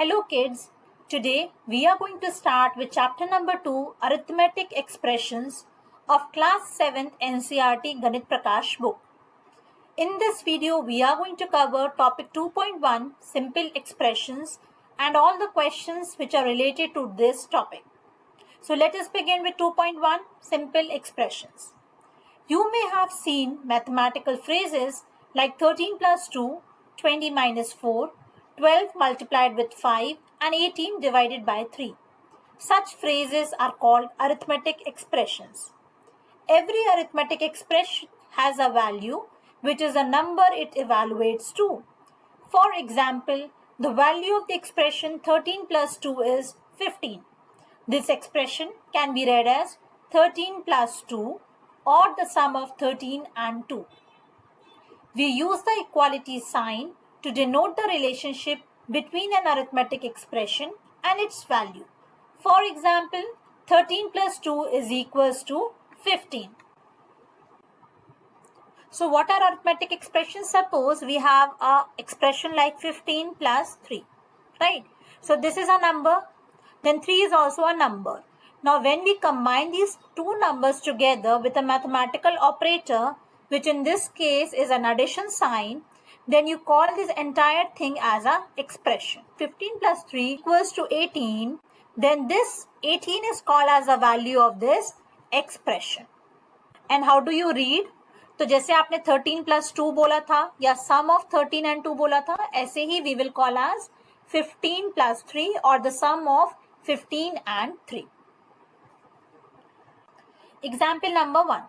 Hello kids, today we are going to start with chapter number 2 Arithmetic Expressions of class 7th NCERT Ganit Prakash book. In this video we are going to cover topic 2.1 Simple Expressions and all the questions which are related to this topic. So let us begin with 2.1 Simple Expressions. You may have seen mathematical phrases like 13 plus 2, 20 minus 4, 12 multiplied with 5 and 18 divided by 3. Such phrases are called arithmetic expressions. Every arithmetic expression has a value which is a number it evaluates to. For example, the value of the expression 13 plus 2 is 15. This expression can be read as 13 plus 2 or the sum of 13 and 2. We use the equality sign to denote the relationship between an arithmetic expression and its value. For example, 13 plus 2 is equals to 15. So what are arithmetic expressions? Suppose we have an expression like 15 plus 3, right? So this is a number, then 3 is also a number. Now when we combine these two numbers together with a mathematical operator, which in this case is an addition sign, then you call this entire thing as an expression. 15 plus 3 equals to 18. Then this 18 is called as a value of this expression. And how do you read? तो जैसे आपने 13 plus 2 बोला था या sum of 13 and 2 बोला था, ऐसे ही we will call as 15 plus 3 or the sum of 15 and 3. Example number 1.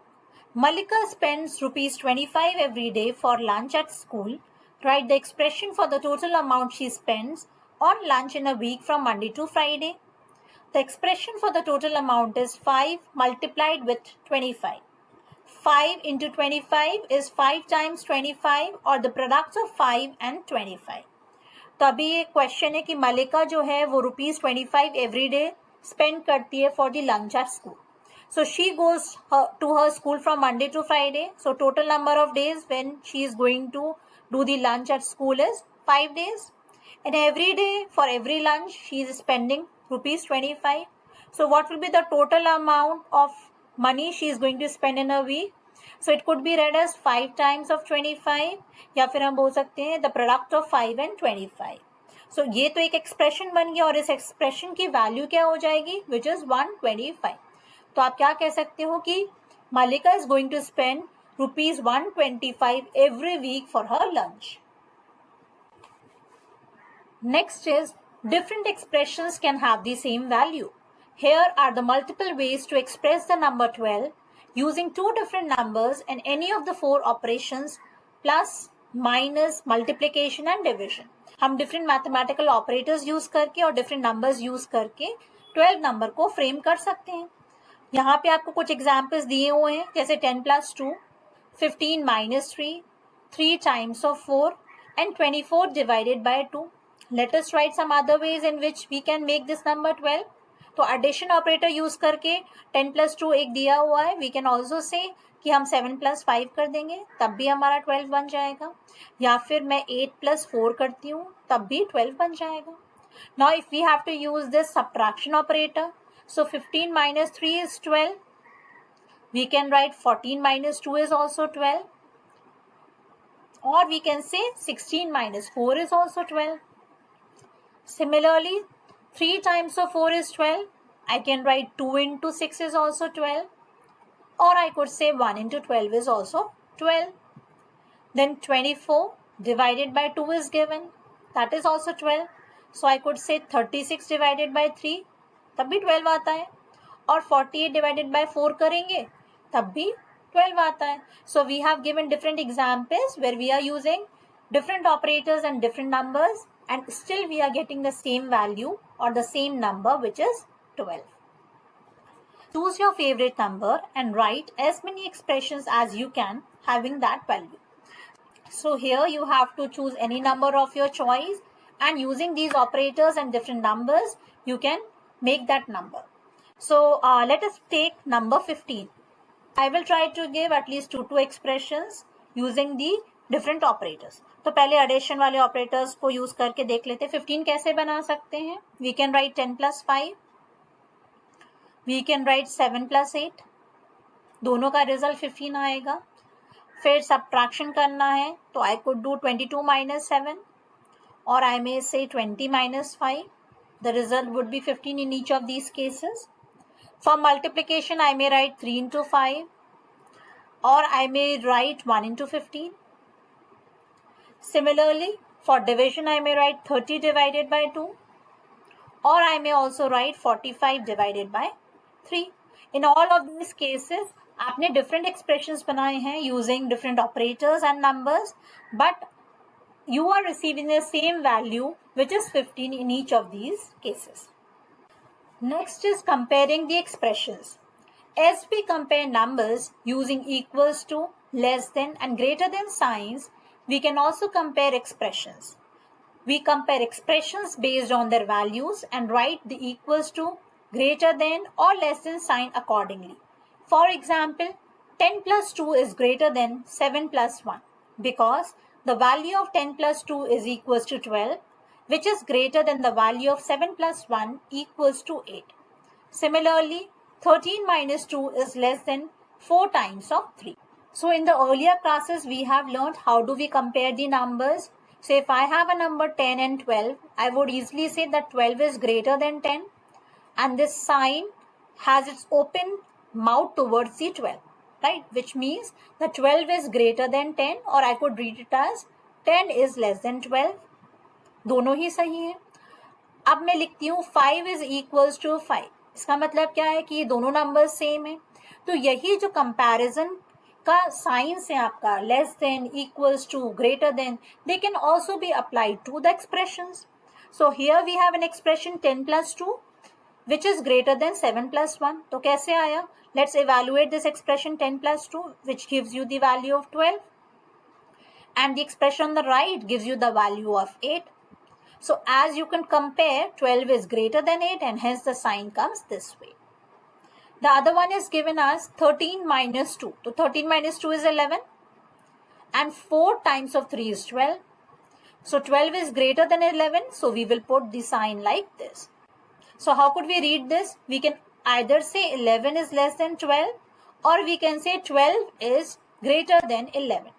Malika spends rupees 25 every day for lunch at school. Write the expression for the total amount she spends on lunch in a week from Monday to Friday. The expression for the total amount is 5 multiplied with 25. 5 into 25 is 5 times 25 or the product of 5 and 25. तो अभी ये question है कि मलिका जो है वो ₹25 every day spend करती है for the lunch at school. So she goes to her school from Monday to Friday. So total number of days when she is going to do the lunch at school is 5 days. And every day for every lunch she is spending ₹25. So what will be the total amount of money she is going to spend in a week? So it could be read as 5 times of 25 या फिर हम बोल सकते हैं the product of 5 and 25. So ये तो एक expression बन गया और इस एक्सप्रेशन की वैल्यू क्या हो जाएगी which is 125. तो आप क्या कह सकते हो कि Malika is going to spend ₹125 every week for her lunch. Next is different expressions can have the same value. Here are the multiple ways to express the number 12 using two different numbers and any of the four operations plus, minus, multiplication and division. हम different mathematical operators use करके और different numbers use करके 12 number को frame कर सकते हैं. यहाँ पे आपको कुछ एग्जाम्पल्स दिए हुए हैं जैसे 10 plus 2, 15 minus 3, 3 times of 4 and 24 divided by 2. Let us write some other ways in which we can make this number 12. तो एडिशन ऑपरेटर यूज करके 10 plus 2 एक दिया हुआ है. वी कैन ऑल्सो से कि हम 7 plus 5 कर देंगे तब भी हमारा 12 बन जाएगा, या फिर मैं 8 plus 4 करती हूँ तब भी 12 बन जाएगा. Now if we have to use this subtraction operator, so 15 minus 3 is 12. We can write 14 minus 2 is also 12. Or we can say 16 minus 4 is also 12. Similarly, 3 times of 4 is 12. I can write 2 into 6 is also 12. Or I could say 1 into 12 is also 12. Then 24 divided by 2 is given. That is also 12. So I could say 36 divided by 3. तब भी 12 आता है. और 48 divided by 4 करेंगे तब भी 12 आता है. So we have given different examples where we are using different operators and different numbers and still we are getting the same value or the same number which is 12. Choose your favorite number and write as many expressions as you can having that value. So here you have to choose any number of your choice and using these operators and different numbers you can make that number. So let us take number 15. I will try to give at least two expressions using the different operators. तो पहले addition वाले operators को use करके देख लेते हैं 15 कैसे बना सकते हैं. We can write 10 + 5, we can write 7 + 8, दोनों का रिजल्ट 15 आएगा. फिर सब्ट्रैक्शन करना है तो I could do 22 - 7 or I may say 20 - 5. The result would be 15 in each of these cases. For multiplication, I may write 3 × 5 or I may write 1 × 15. Similarly, for division, I may write 30 divided by 2 or I may also write 45 divided by 3. In all of these cases, आपने different expressions बनाए हैं using different operators and numbers, but you are receiving the same value, which is 15 in each of these cases. Next is comparing the expressions. As we compare numbers using equals to, less than and greater than signs, we can also compare expressions. We compare expressions based on their values and write the equals to, greater than or less than sign accordingly. For example, 10 + 2 is greater than 7 + 1 because the value of 10 + 2 is equals to 12, which is greater than the value of 7 + 1 equals to 8. Similarly, 13 - 2 is less than 4 times of 3. So in the earlier classes, we have learned how do we compare the numbers. So if I have a number 10 and 12, I would easily say that 12 is greater than 10 and this sign has its open mouth towards the 12, right? Which means the 12 is greater than 10 or I could read it as 10 is less than 12. दोनों ही सही है. अब मैं लिखती हूँ 5 is equals to 5. इसका मतलब क्या है कि ये दोनों नंबर्स सेम है. तो यही जो कंपैरिजन का साइंस है आपका, less than, equals to, greater than, they can also be applied to the expressions. So here we have an expression 10 + 2 which is greater than 7 + 1. तो कैसे आया? Let's evaluate this expression 10 + 2, which gives you the value of 12. And the expression on the right gives you the value of 8. So as you can compare, 12 is greater than 8 and hence the sign comes this way. The other one is given as 13 - 2. So 13 - 2 is 11 and 4 times of 3 is 12. So 12 is greater than 11. So we will put the sign like this. So how could we read this? We can either say 11 is less than 12 or we can say 12 is greater than 11.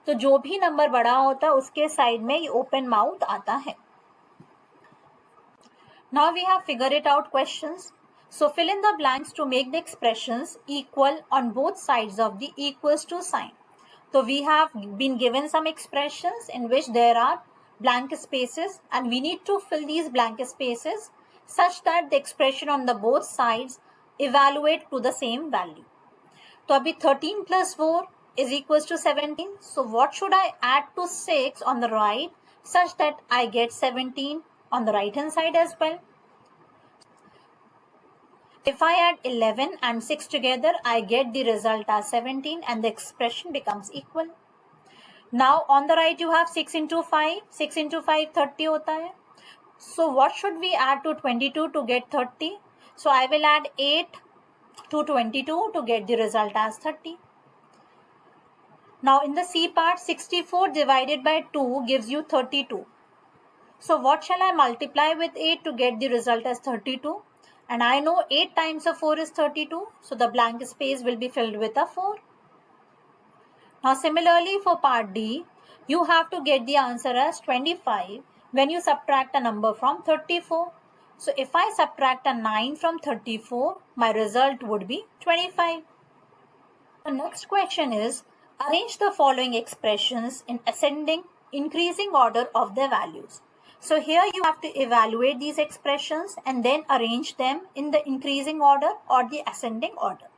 तो जो भी number बड़ा होता है उसके side में ये open mouth आता है. Now we have figured it out questions. So fill in the blanks to make the expressions equal on both sides of the equals to sign. So we have been given some expressions in which there are blank spaces and we need to fill these blank spaces such that the expression on the both sides evaluate to the same value. So abhi 13 + 4 is equals to 17. So what should I add to 6 on the right such that I get 17 on the right hand side as well? If I add 11 and 6 together, I get the result as 17 and the expression becomes equal. Now on the right you have 6 × 5. 6 × 5 30 hota hai. So what should we add to 22 to get 30? So I will add 8 to 22 to get the result as 30. Now in the C part, 64 divided by 2 gives you 32. So what shall I multiply with 8 to get the result as 32? And I know 8 times of 4 is 32. So the blank space will be filled with a 4. Now similarly for part D, you have to get the answer as 25 when you subtract a number from 34. So if I subtract a 9 from 34, my result would be 25. The next question is, arrange the following expressions in ascending, increasing order of their values. So here you have to evaluate these expressions and then arrange them in the increasing order or the ascending order.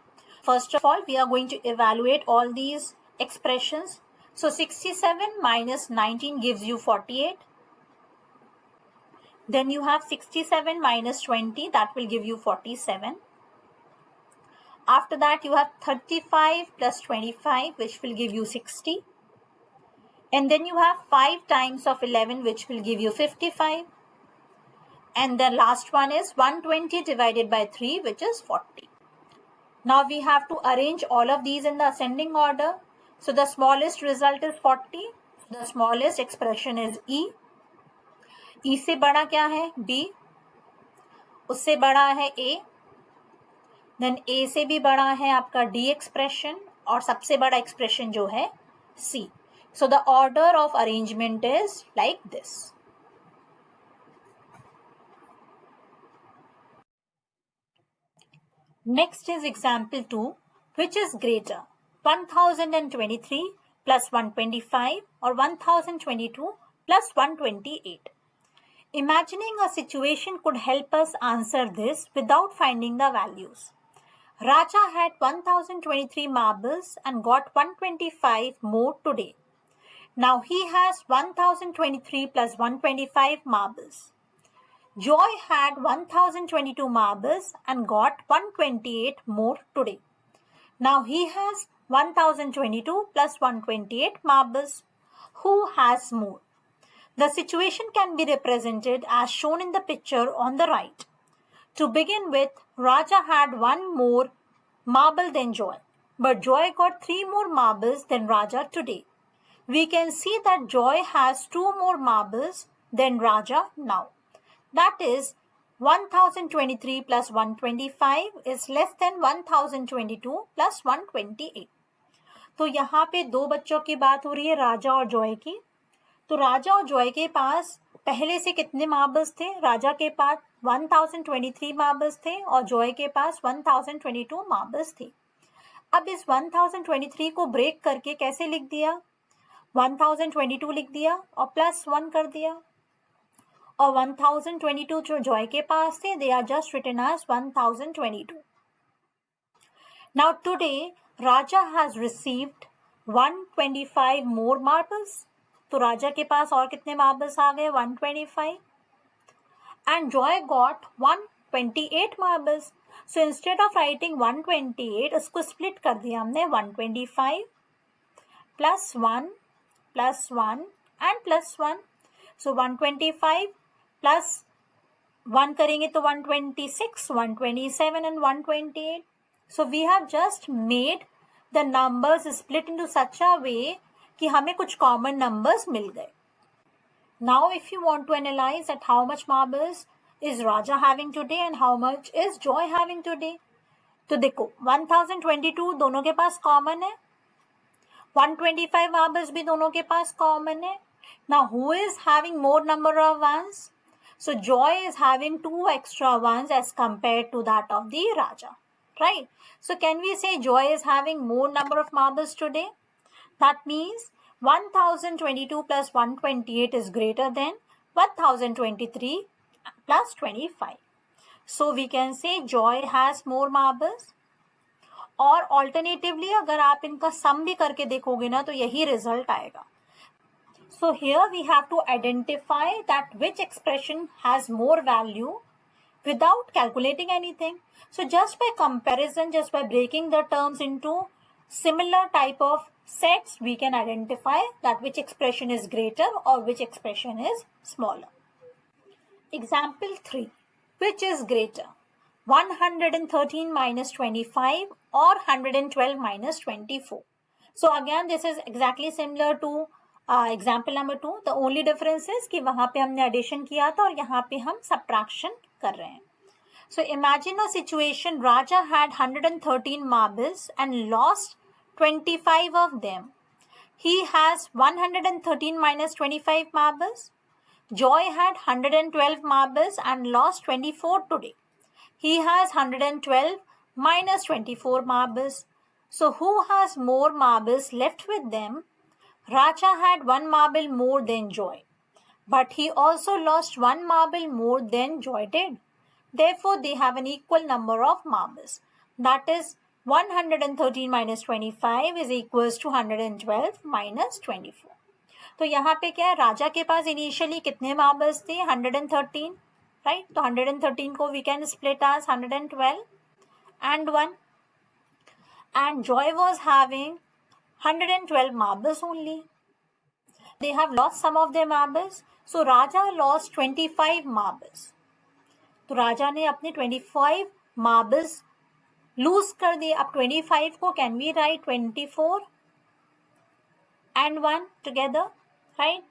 First of all, we are going to evaluate all these expressions. So 67 - 19 gives you 48. Then you have 67 - 20, that will give you 47. After that, you have 35 + 25, which will give you 60. And then you have 5 times of 11, which will give you 55. And the last one is 120 divided by 3, which is 40. Now we have to arrange all of these in the ascending order. So the smallest result is 40, The smallest expression is E. E से बड़ा क्या है? B. उससे बड़ा है A. Then A से भी बड़ा है आपका D एक्सप्रेशन और सबसे बड़ा एक्सप्रेशन जो है C. So the order of arrangement is like this. Next is example 2, which is greater, 1023 plus 125 or 1022 plus 128. Imagining a situation could help us answer this without finding the values. Raja had 1023 marbles and got 125 more today. Now he has 1023 plus 125 marbles. Joy had 1022 marbles and got 128 more today. Now he has 1022 plus 128 marbles. Who has more? The situation can be represented as shown in the picture on the right. To begin with, Raja had one more marble than Joy, but Joy got 3 more marbles than Raja today. We can see that Joy has 2 more marbles than Raja now. That is, 1023 plus 125 is less than 1022 plus 128. तो यहाँ पे दो बच्चों की बात हो रही है, राजा और जॉय की. तो राजा और जॉय के पास पहले से कितने मार्बल्स थे? राजा के पास 1023 मार्बल्स थे और जॉय के पास 1022 मार्बल्स थे. अब इस 1023 को ब्रेक करके कैसे लिख दिया? 1022 लिख दिया और प्लस 1 कर दिया. और 1022 जो जॉय के पास थे, they are just written as 1022. Now today, Raja has received 125 more marbles. तो राजा के पास और कितने मार्बल्स आ गए? 125. And Joy got 128 marbles. So instead of writing 128, उसको split कर दिया हमने 125 plus 1 plus 1 and plus 1. So 125 plus 1 करेंगे तो 126, 127 and 128. So we have just made the numbers split into such a way कि हमें कुछ common numbers मिल गए. Now if you want to analyze that how much marbles is Raja having today and how much is Joy having today, तो देखो 1022 दोनों के पास common है, 125 marbles भी दोनों के पास common है. Now who is having more number of ones? So Joy is having 2 extra ones as compared to that of the Raja, right? So can we say Joy is having more number of marbles today? That means 1022 plus 128 is greater than 1023 plus 25. So we can say Joy has more marbles. और alternatively अगर आप इनका sum भी करके देखोगे ना तो यही result आएगा. So here we have to identify that which expression has more value without calculating anything. So just by comparison, just by breaking the terms into similar type of sets, we can identify that which expression is greater or which expression is smaller. Example 3. Which is greater? 113 minus 25 or 112 minus 24. So again, this is exactly similar to example number 2. The only difference is कि वहाँ पे हमने addition किया था और यहाँ पे हम subtraction कर रहे हैं. So imagine a situation, Raja had 113 marbles and lost 25 of them. He has 113 minus 25 marbles. Joy had 112 marbles and lost 24 today. He has 112 minus 24 marbles. So who has more marbles left with them? Raja had 1 marble more than Joy, but he also lost 1 marble more than Joy did. Therefore, they have an equal number of marbles. That is 113 minus 25 is equals to 112 minus 24. तो यहाँ पे क्या है? राजा के पास initially कितने marbles थे? 113, right? तो 113 को we can split as 112 and 1. And Joy was having 112 marbles only. They have lost some of their marbles. So Raja lost 25 marbles. तो राजा ने अपने 25 मार्बल्स लूज कर दिए. अब 25 को can we write 24 and 1 together? right?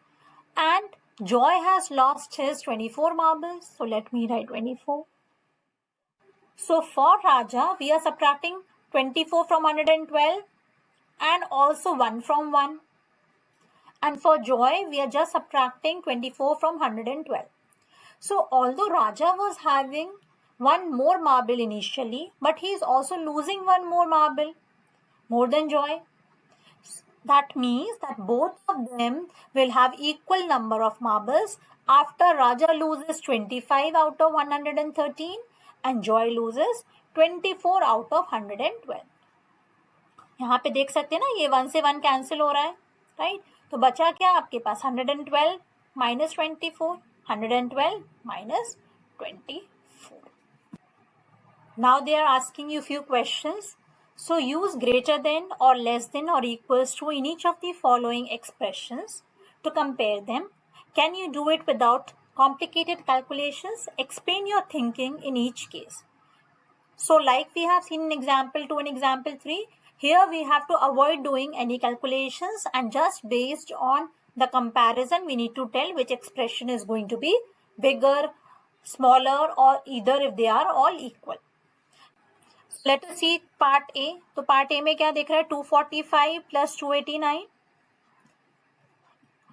And Joy has lost his 24 marbles. So let me write 24. So for Raja, we are subtracting 24 from 112 and also 1 from 1. And for Joy, we are just subtracting 24 from 112. So although Raja was having one more marble initially, but he is also losing one more marble, more than Joy. That means that both of them will have equal number of marbles after Raja loses 25 out of 113 and Joy loses 24 out of 112. यहाँ पे देख सकते हैं ना, ये 1 से 1 cancel हो रहा है, राइट? तो बचा क्या आपके पास? 112 minus 24, 112 minus 24. Now they are asking you few questions. So use greater than or less than or equals to in each of the following expressions to compare them. Can you do it without complicated calculations? Explain your thinking in each case. So like we have seen in example 2 and example 3, here we have to avoid doing any calculations and just based on the comparison we need to tell which expression is going to be bigger, smaller, or either if they are all equal. Let us see part A. तो part A में क्या देख रहा है? 245 plus 289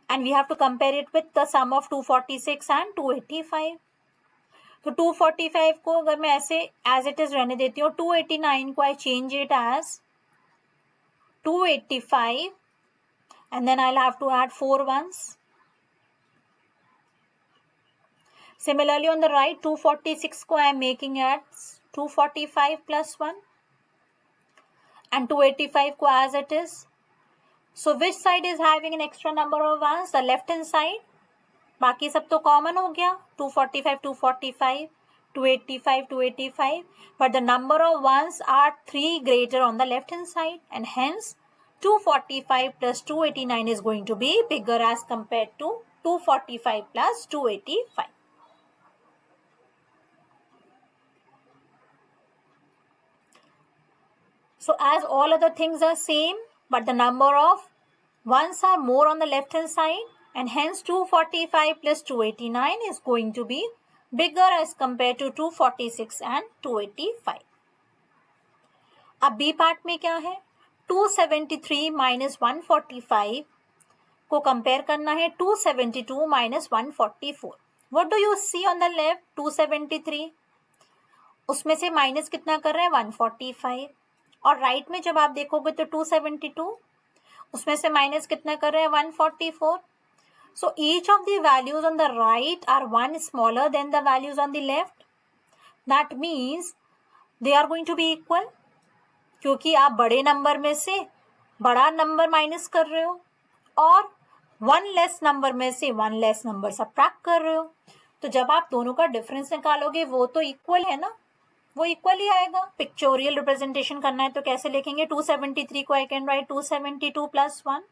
and we have to compare it with the sum of 246 and 285. तो 245 को अगर मैं ऐसे as it is रहने देती हूँ, 289 को I change it as 285 and then I'll have to add 4 ones. Similarly on the right, 246 को I am making as 245 plus 1 and 285 को as it is. So which side is having an extra number of ones? The left hand side. बाकी सब तो common हो गया, 245 245, 285 285, but the number of ones are 3 greater on the left hand side and hence 245 plus 289 is going to be bigger as compared to 245 plus 285. So as all other things are same, but the number of ones are more on the left hand side and hence 245 plus 289 is going to be bigger as compared to 246 and 285. अब B part में क्या है? 273 minus 145 को compare करना है 272 minus 144. What do you see on the left? 273. उसमें से minus कितना कर रहे हैं? 145. और राइट में जब आप देखोगे तो 272, उसमें से माइनस कितना कर रहे हैं? 144. So each of the values on the right are one smaller than the values on the left. That means they are going to be equal. क्योंकि आप बड़े नंबर में से बड़ा नंबर माइनस कर रहे हो और वन लेस नंबर में से वन लेस नंबर सबट्रैक्ट कर रहे हो. तो जब आप दोनों का डिफरेंस निकालोगे वो तो इक्वल है ना, वो इक्वल ही आएगा. पिक्चोरियल रिप्रेजेंटेशन करना है तो कैसे लिखेंगे? 273 को I can write 272 plus 1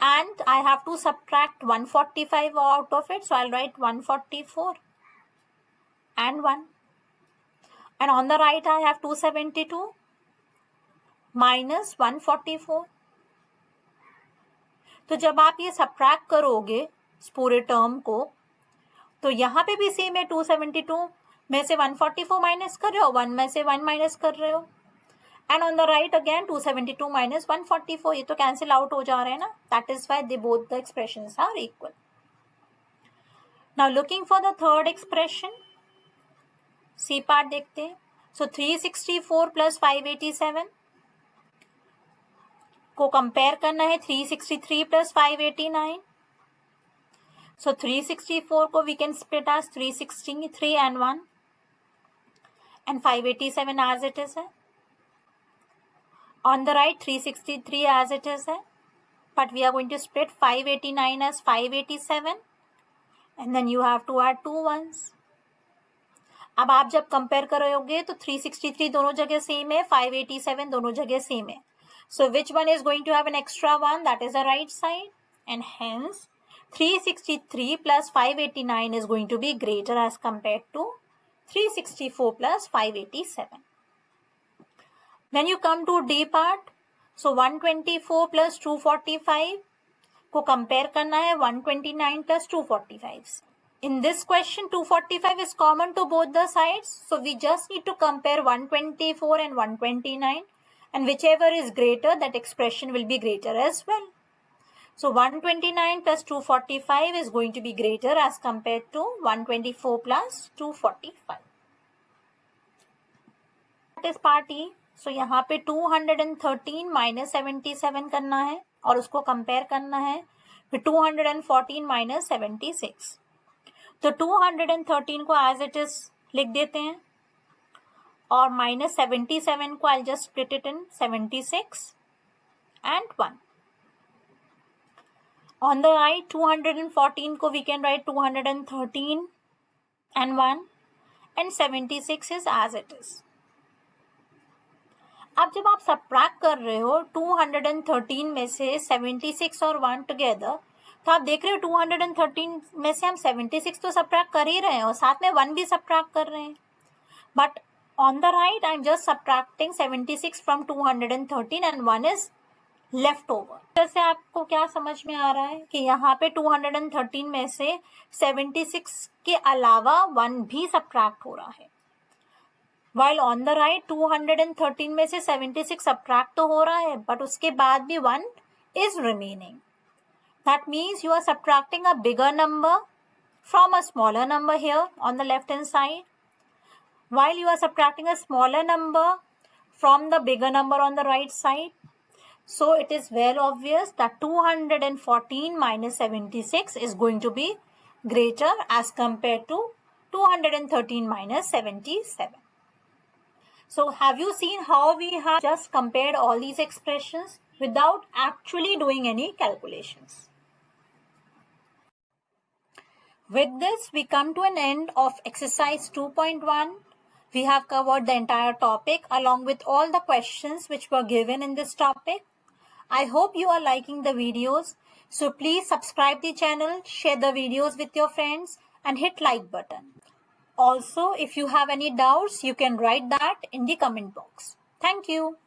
and I have to subtract 145 out of it, so I'll write 144 and 1. And on the right I have 272 minus 144. तो जब आप ये subtract करोगे इस पूरे टर्म को तो यहाँ पे भी सेम है. 272 में से 144 माइनस कर रहे हो, 1 में से 1 माइनस कर रहे हो. And on the right again 272 minus 144, ये तो कैंसिल आउट हो जा रहे हैं ना. That is why they both the expressions are equal. Now looking for the third expression, C part देखते हैं. So 364 plus 587 को कंपेयर करना है 363 plus 589. So 364 को we can split as 363 and 1 and 587 as it is है. On the right 363 as it is है, but we are going to split 589 as 587 and then you have to add 2 ones. अब आप जब compare करोगे तो 363 दोनों जगह सेम है, 587 दोनों जगह सेम है. So which one is going to have an extra one? That is the right side and hence 363 plus 589 is going to be greater as compared to 364 plus 587. When you come to D part, so 124 plus 245 को compare करना है 129 plus 245. In this question, 245 is common to both the sides. So we just need to compare 124 and 129. And whichever is greater, that expression will be greater as well. So 129 plus 245 is going to be greater as compared to 124 plus 245. That is part E. So यहाँ पे 213 minus 77 करना है और उसको compare करना है फिर 214 minus 76. तो 213 को as it is लिख देते हैं और minus 77 को I'll just split it in 76 and 1. On the right, 214 को we can write 213 and 1 and 76 is as it is. अब जब आप सब्ट्रैक्ट कर रहे हो 213 में से 76 और 1 टुगेदर, तो आप देख रहे हो 213 में से हम 76 तो सब्ट्रैक्ट कर ही रहे हैं और साथ में 1 भी सब्ट्रैक्ट कर रहे हैं. But on the right I am just subtracting 76 from 213 and 1 is left over. जैसे आपको क्या समझ में आ रहा है कि यहाँ पे 213 में से 76 के अलावा 1 भी सब्ट्रैक्ट हो रहा है. While on the right 213 में से 76 सब्ट्रैक्ट तो हो रहा है बट उसके बाद भी 1 is remaining. That means you are subtracting a bigger number from a smaller number here on the left hand side, while you are subtracting a smaller number from the bigger number on the right side. So it is well obvious that 214 minus 76 is going to be greater as compared to 213 minus 77. So have you seen how we have just compared all these expressions without actually doing any calculations? With this, we come to an end of exercise 2.1. We have covered the entire topic along with all the questions which were given in this topic. I hope you are liking the videos. So please subscribe the channel, share the videos with your friends and hit like button. Also, if you have any doubts, you can write that in the comment box. Thank you.